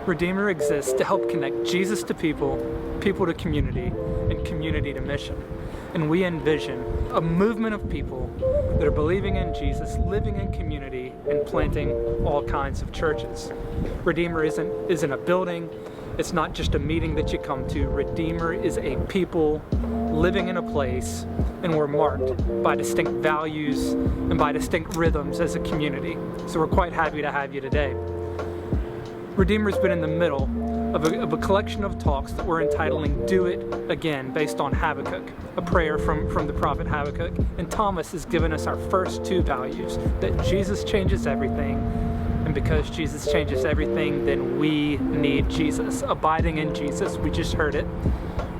Redeemer exists to help connect Jesus to people, people to community, and community to mission. And we envision a movement of people that are believing in Jesus, living in community, and planting all kinds of churches. Redeemer isn't a building. It's not just a meeting that you come to. Redeemer is a people living in a place, and we're marked by distinct values and by distinct rhythms as a community. So we're quite happy to have you today. Redeemer's been in the middle of a collection of talks that we're entitling Do It Again, based on Habakkuk, a prayer from the prophet Habakkuk. And Thomas has given us our first two values, that Jesus changes everything, and because Jesus changes everything, then we need Jesus. Abiding in Jesus, we just heard it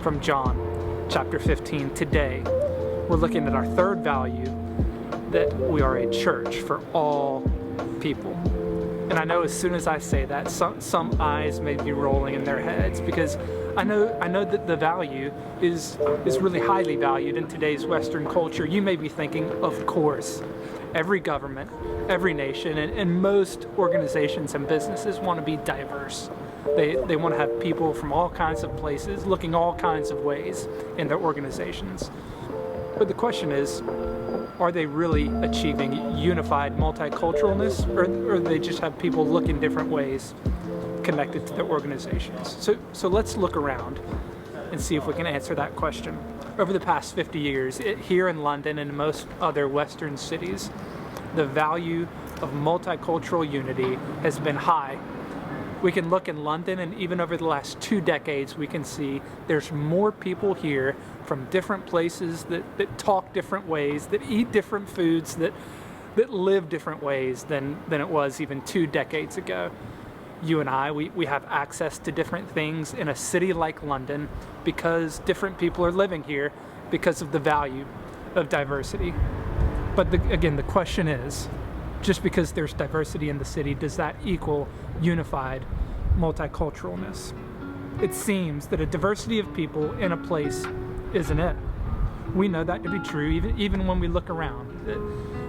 from John chapter 15. Today, we're looking at our third value, that we are a church for all people. And I know as soon as I say that, some eyes may be rolling in their heads, because I know that the value is really highly valued in today's Western culture. You may be thinking, of course, every government, every nation, and most organizations and businesses want to be diverse. They want to have people from all kinds of places, looking all kinds of ways in their organizations. But the question is, are they really achieving unified multiculturalness, or do they just have people look in different ways connected to their organizations? So let's look around and see if we can answer that question. Over the past 50 years, here in London and most other Western cities, the value of multicultural unity has been high. We can look in London, and even over the last 2 decades, we can see there's more people here from different places that talk different ways, that eat different foods, that live different ways than it was even 2 decades ago. You and I, we have access to different things in a city like London because different people are living here because of the value of diversity. But again, the question is, just because there's diversity in the city, does that equal unified multiculturalness? It seems that a diversity of people in a place isn't it. We know that to be true even when we look around.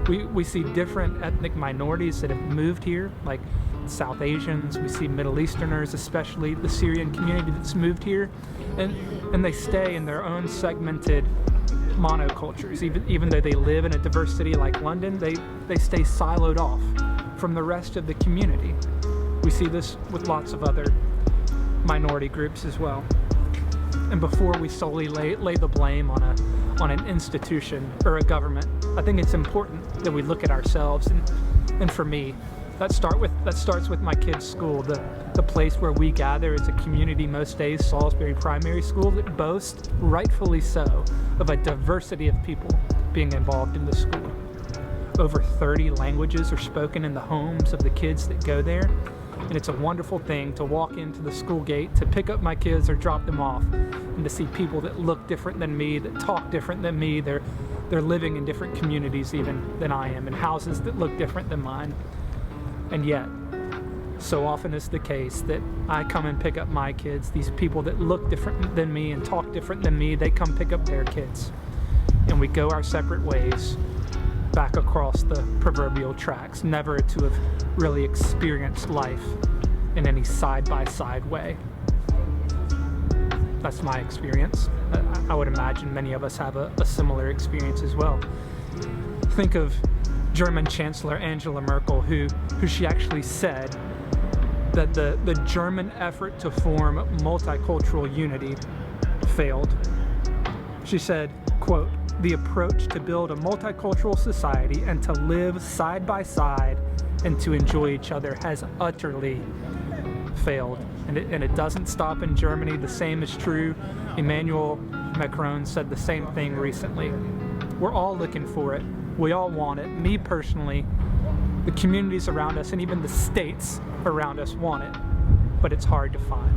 We see different ethnic minorities that have moved here, like South Asians. We see Middle Easterners, especially the Syrian community that's moved here, and they stay in their own segmented monocultures. Even though they live in a diverse city like London, they stay siloed off from the rest of the community. We see this with lots of other minority groups as well. And before we solely lay the blame on an institution or a government, I think it's important that we look at ourselves. And for me, that starts with my kids' school, the place where we gather as a community most days, Salisbury Primary School, that boasts, rightfully so, of a diversity of people being involved in the school. Over 30 languages are spoken in the homes of the kids that go there. And it's a wonderful thing to walk into the school gate, to pick up my kids or drop them off, and to see people that look different than me, that talk different than me. They're living in different communities even than I am, in houses that look different than mine. And yet, so often is the case that I come and pick up my kids, these people that look different than me and talk different than me, they come pick up their kids. And we go our separate ways back across the proverbial tracks, never to have really experienced life in any side-by-side way. That's my experience. I would imagine many of us have a similar experience as well. Think of German Chancellor Angela Merkel, who she actually said that the German effort to form multicultural unity failed. She said, quote, "The approach to build a multicultural society and to live side by side and to enjoy each other has utterly failed." And it doesn't stop in Germany. The same is true. Emmanuel Macron said the same thing recently. We're all looking for it. We all want it. Me personally, the communities around us, and even the states around us want it, but it's hard to find.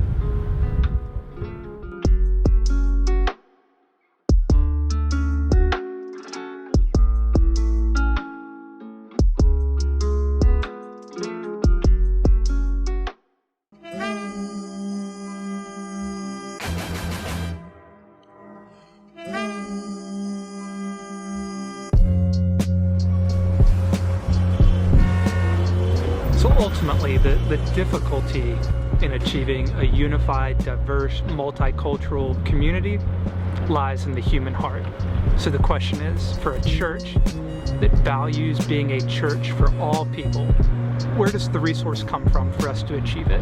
Ultimately, the difficulty in achieving a unified, diverse, multicultural community lies in the human heart. So the question is, for a church that values being a church for all people, where does the resource come from for us to achieve it?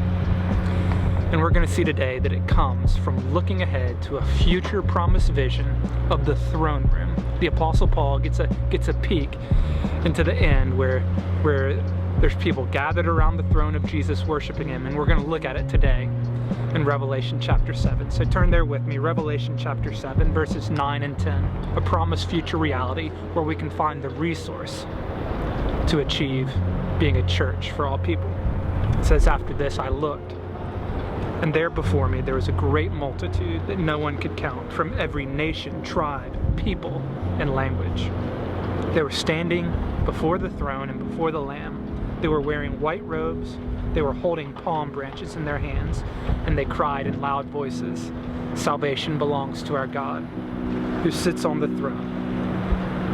And we're going to see today that it comes from looking ahead to a future promised vision of the throne room. The Apostle Paul gets a peek into the end where there's people gathered around the throne of Jesus worshiping him, and we're going to look at it today in Revelation chapter 7. So turn there with me, Revelation chapter 7, verses 9 and 10, a promised future reality where we can find the resource to achieve being a church for all people. It says, "After this I looked, and there before me there was a great multitude that no one could count, from every nation, tribe, people, and language. They were standing before the throne and before the Lamb. They were wearing white robes, they were holding palm branches in their hands, and they cried in loud voices, 'Salvation belongs to our God, who sits on the throne,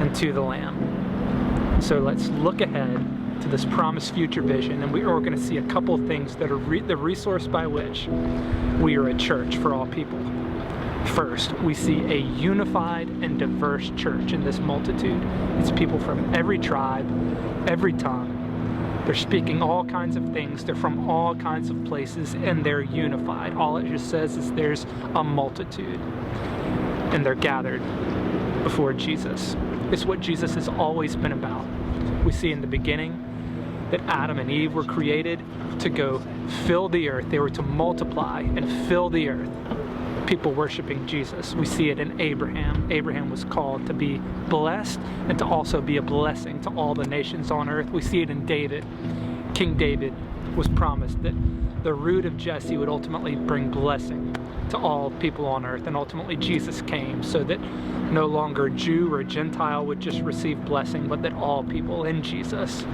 and to the Lamb.'" So let's look ahead to this promised future vision, and we're going to see a couple things that are the resource by which we are a church for all people. First, we see a unified and diverse church in this multitude. It's people from every tribe, every tongue. They're speaking all kinds of things. They're from all kinds of places, and they're unified. All it just says is there's a multitude, and they're gathered before Jesus. It's what Jesus has always been about. We see in the beginning that Adam and Eve were created to go fill the earth. They were to multiply and fill the earth. People worshiping Jesus. We see it in Abraham. Abraham was called to be blessed and to also be a blessing to all the nations on earth. We see it in David. King David was promised that the root of Jesse would ultimately bring blessing to all people on earth, and ultimately Jesus came so that no longer Jew or Gentile would just receive blessing, but that all people in Jesus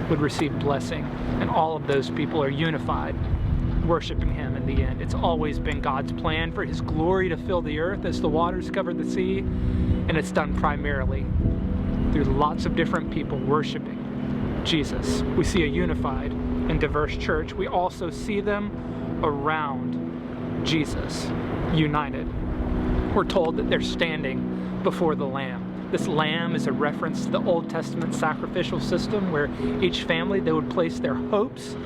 would receive blessing, and all of those people are unified, worshiping him in the end. It's always been God's plan for his glory to fill the earth as the waters cover the sea, and it's done primarily through lots of different people worshiping Jesus. We see a unified and diverse church. We also see them around Jesus, united. We're told that they're standing before the Lamb. This lamb is a reference to the Old Testament sacrificial system where each family, they would place their hopes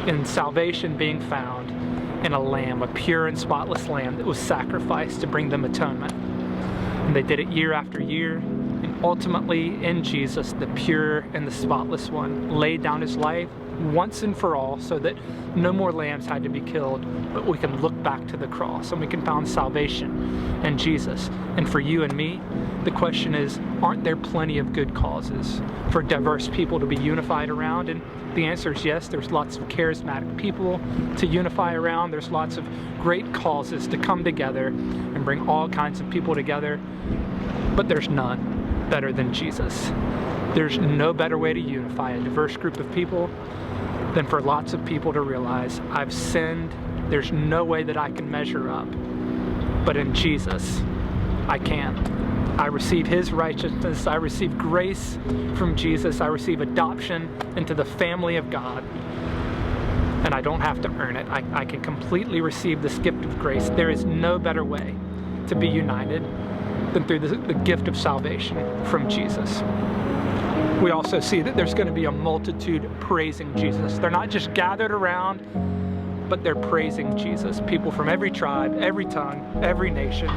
in salvation being found in a lamb, a pure and spotless lamb that was sacrificed to bring them atonement. And they did it year after year, and ultimately in Jesus, the pure and the spotless one laid down his life once and for all so that no more lambs had to be killed, but we can look back to the cross and we can find salvation in Jesus. And for you and me, the question is, aren't there plenty of good causes for diverse people to be unified around? And the answer is yes. There's lots of charismatic people to unify around. There's lots of great causes to come together and bring all kinds of people together. But there's none better than Jesus. There's no better way to unify a diverse group of people than for lots of people to realize, I've sinned. There's no way that I can measure up. But in Jesus, I can. I receive his righteousness. I receive grace from Jesus. I receive adoption into the family of God. And I don't have to earn it. I can completely receive this gift of grace. There is no better way to be united than through the gift of salvation from Jesus. We also see that there's going to be a multitude praising Jesus. They're not just gathered around, but they're praising Jesus. People from every tribe, every tongue, every nation.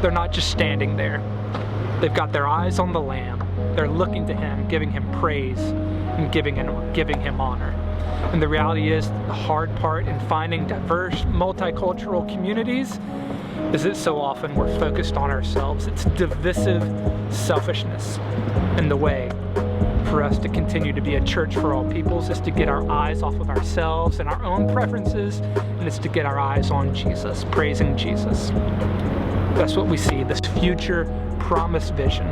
They're not just standing there. They've got their eyes on the Lamb. They're looking to him, giving him praise, and giving him honor. And the reality is, the hard part in finding diverse, multicultural communities is that so often we're focused on ourselves. It's divisive selfishness. And the way for us to continue to be a church for all peoples is to get our eyes off of ourselves and our own preferences, and it's to get our eyes on Jesus, praising Jesus. That's what we see, this future promised vision.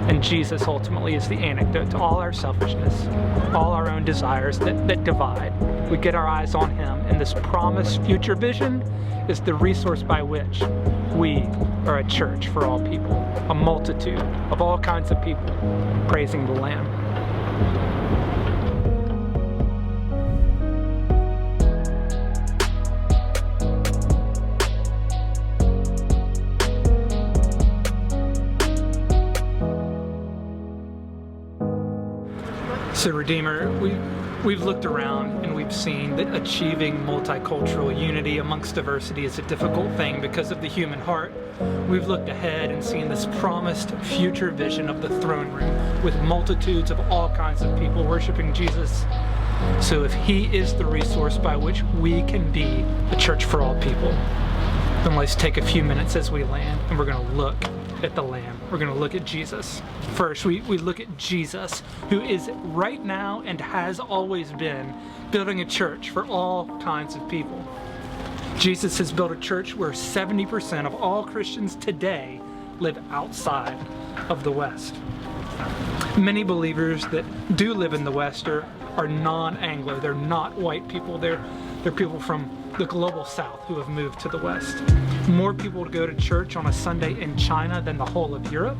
And Jesus ultimately is the antidote to all our selfishness, all our own desires that divide. We get our eyes on him, and this promised future vision is the resource by which we are a church for all people, a multitude of all kinds of people praising the Lamb. So Redeemer, we've looked around and we've seen that achieving multicultural unity amongst diversity is a difficult thing because of the human heart. We've looked ahead and seen this promised future vision of the throne room with multitudes of all kinds of people worshiping Jesus. So if he is the resource by which we can be a church for all people, then let's take a few minutes as we land and we're going to look at the Lamb. We're going to look at Jesus. First, we look at Jesus, who is right now and has always been building a church for all kinds of people. Jesus has built a church where 70% of all Christians today live outside of the West. Many believers that do live in the West are non-Anglo. They're not white people. They're people from the global South who have moved to the West. More people go to church on a Sunday in China than the whole of Europe.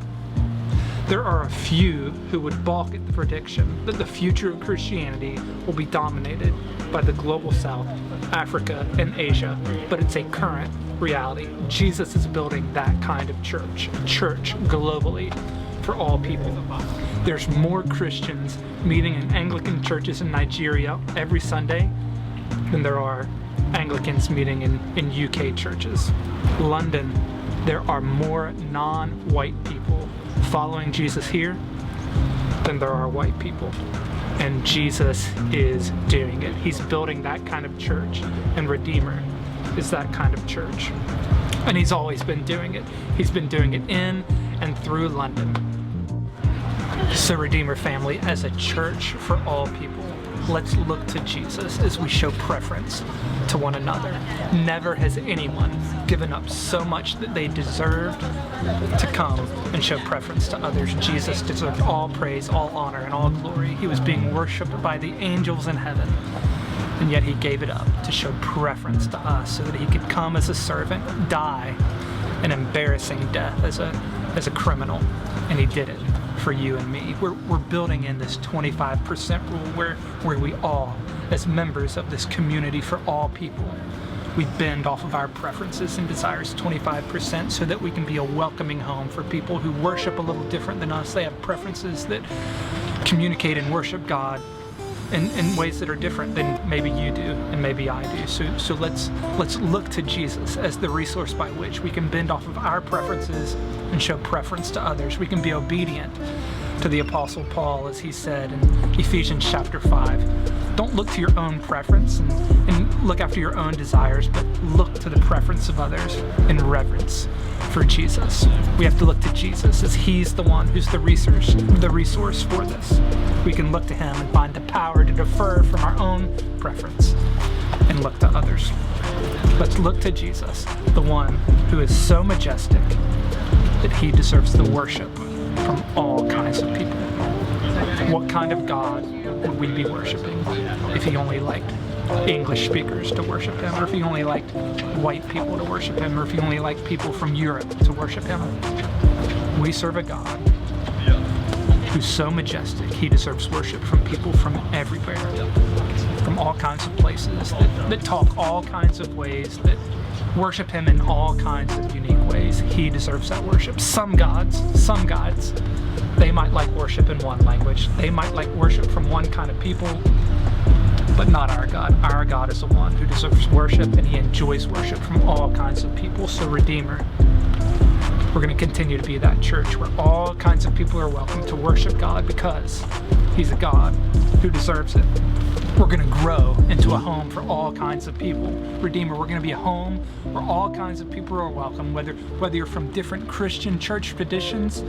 There are a few who would balk at the prediction that the future of Christianity will be dominated by the global South, Africa, and Asia, but it's a current reality. Jesus is building that kind of church globally for all people. There's more Christians meeting in Anglican churches in Nigeria every Sunday than there are Anglicans meeting in UK churches. London, there are more non-white people following Jesus here than there are white people. And Jesus is doing it. He's building that kind of church, and Redeemer is that kind of church. And he's always been doing it. He's been doing it in and through London. So Redeemer family, as a church for all people, let's look to Jesus as we show preference to one another. Never has anyone given up so much that they deserved to come and show preference to others. Jesus deserved all praise, all honor, and all glory. He was being worshipped by the angels in heaven, and yet he gave it up to show preference to us so that he could come as a servant, die an embarrassing death as a criminal, and he did it for you and me. We're building in this 25% rule where we all, as members of this community for all people, we bend off of our preferences and desires 25% so that we can be a welcoming home for people who worship a little different than us. They have preferences that communicate and worship God in ways that are different than maybe you do and maybe I do. So let's look to Jesus as the resource by which we can bend off of our preferences and show preference to others. We can be obedient to the Apostle Paul, as he said in Ephesians chapter 5. Don't look to your own preference and look after your own desires, but look to the preference of others in reverence for Jesus. We have to look to Jesus as he's the one who's the resource for this. We can look to him and find the power to defer from our own preference and look to others. Let's look to Jesus, the one who is so majestic that he deserves the worship from all kinds of people. What kind of God would we be worshiping if he only liked English speakers to worship him, or if he only liked white people to worship him, or if he only liked people from Europe to worship him? We serve a God who's so majestic, he deserves worship from people from everywhere, from all kinds of places, that talk all kinds of ways, that worship him in all kinds of unique ways. He deserves that worship. Some gods, they might like worship in one language. They might like worship from one kind of people, but not our God. Our God is the one who deserves worship, and he enjoys worship from all kinds of people. So Redeemer, we're going to continue to be that church where all kinds of people are welcome to worship God because he's a God who deserves it. We're going to grow into a home for all kinds of people. Redeemer, we're going to be a home where all kinds of people are welcome, whether you're from different Christian church traditions,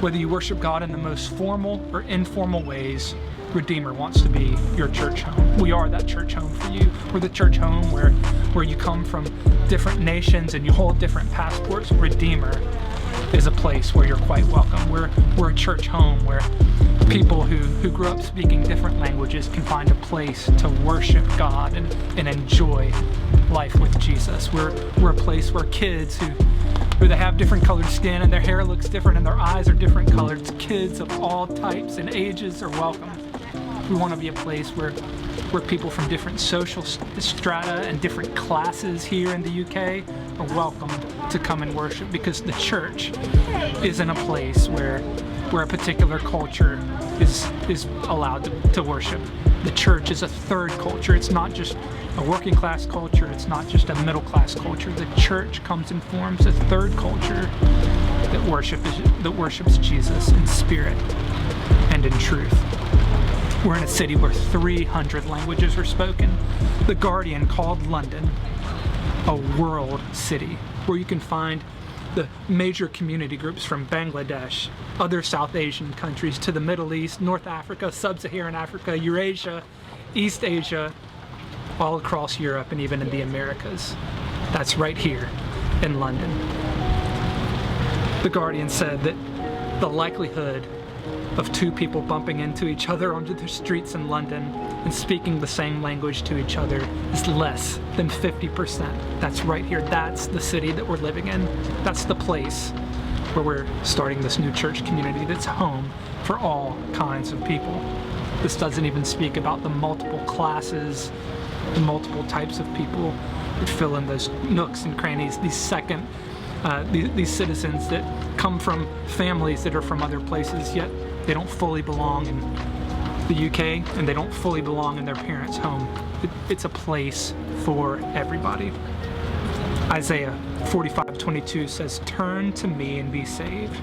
whether you worship God in the most formal or informal ways. Redeemer wants to be your church home. We are that church home for you. We're the church home where you come from different nations and you hold different passports. Redeemer is a place where you're quite welcome. We're a church home where people who grew up speaking different languages can find a place to worship God and enjoy life with Jesus. We're a place where kids who they have different colored skin and their hair looks different and their eyes are different colored, kids of all types and ages are welcome. We want to be a place where people from different social strata and different classes here in the UK are welcome to come and worship, because the church isn't a place where a particular culture is allowed to worship. The church is a third culture. It's not just a working class culture. It's not just a middle class culture. The church comes and forms a third culture that worships Jesus in spirit and in truth. We're in a city where 300 languages are spoken. The Guardian called London a world city, where you can find the major community groups from Bangladesh, other South Asian countries, to the Middle East, North Africa, Sub-Saharan Africa, Eurasia, East Asia, all across Europe, and even in the Americas. That's right here in London. The Guardian said that the likelihood of two people bumping into each other onto the streets in London and speaking the same language to each other is less than 50%. That's right here. That's the city that we're living in. That's the place where we're starting this new church community that's home for all kinds of people. This doesn't even speak about the multiple classes, the multiple types of people that fill in those nooks and crannies, these citizens that come from families that are from other places, yet they don't fully belong in the UK and they don't fully belong in their parents' home. It's a place for everybody. Isaiah 45:22 says, "Turn to me and be saved,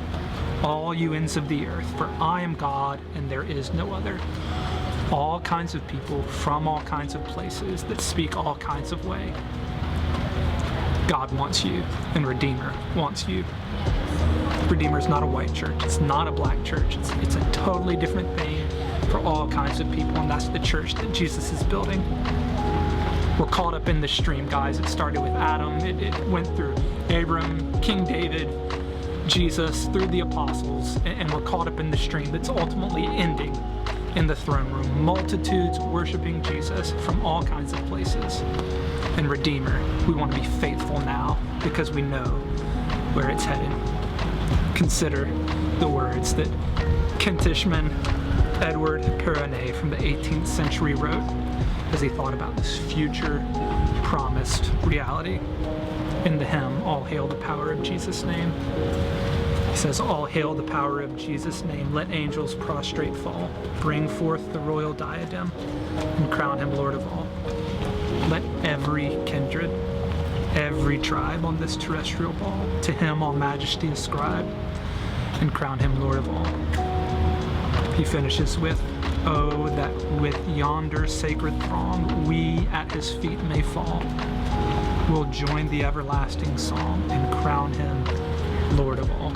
all you ends of the earth, for I am God and there is no other." All kinds of people from all kinds of places that speak all kinds of way. God wants you, and Redeemer wants you. Redeemer is not a white church. It's not a black church. It's a totally different thing for all kinds of people, and that's the church that Jesus is building. We're caught up in the stream, guys. It started with Adam. It went through Abram, King David, Jesus, through the apostles, and we're caught up in the stream that's ultimately ending in the throne room. Multitudes worshiping Jesus from all kinds of places. And Redeemer, we want to be faithful now because we know where it's headed. Consider the words that Kentishman Edward Perronet from the 18th century wrote as he thought about this future promised reality. In the hymn, "All Hail the Power of Jesus' Name," he says, "All hail the power of Jesus' name, let angels prostrate fall, bring forth the royal diadem, and crown him Lord of all. Let every kindred, every tribe on this terrestrial ball, to him all majesty ascribe, and crown him Lord of all." He finishes with, "Oh, that with yonder sacred throng we at his feet may fall, we'll join the everlasting song and crown him Lord of all."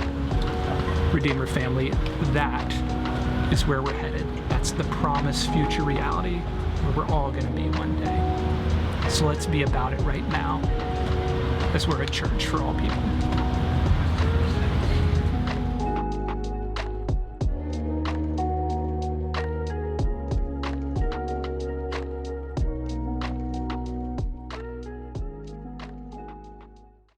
Redeemer family, that is where we're headed. That's the promised future reality where we're all going to be one day. So let's be about it right now, as we're a church for all people.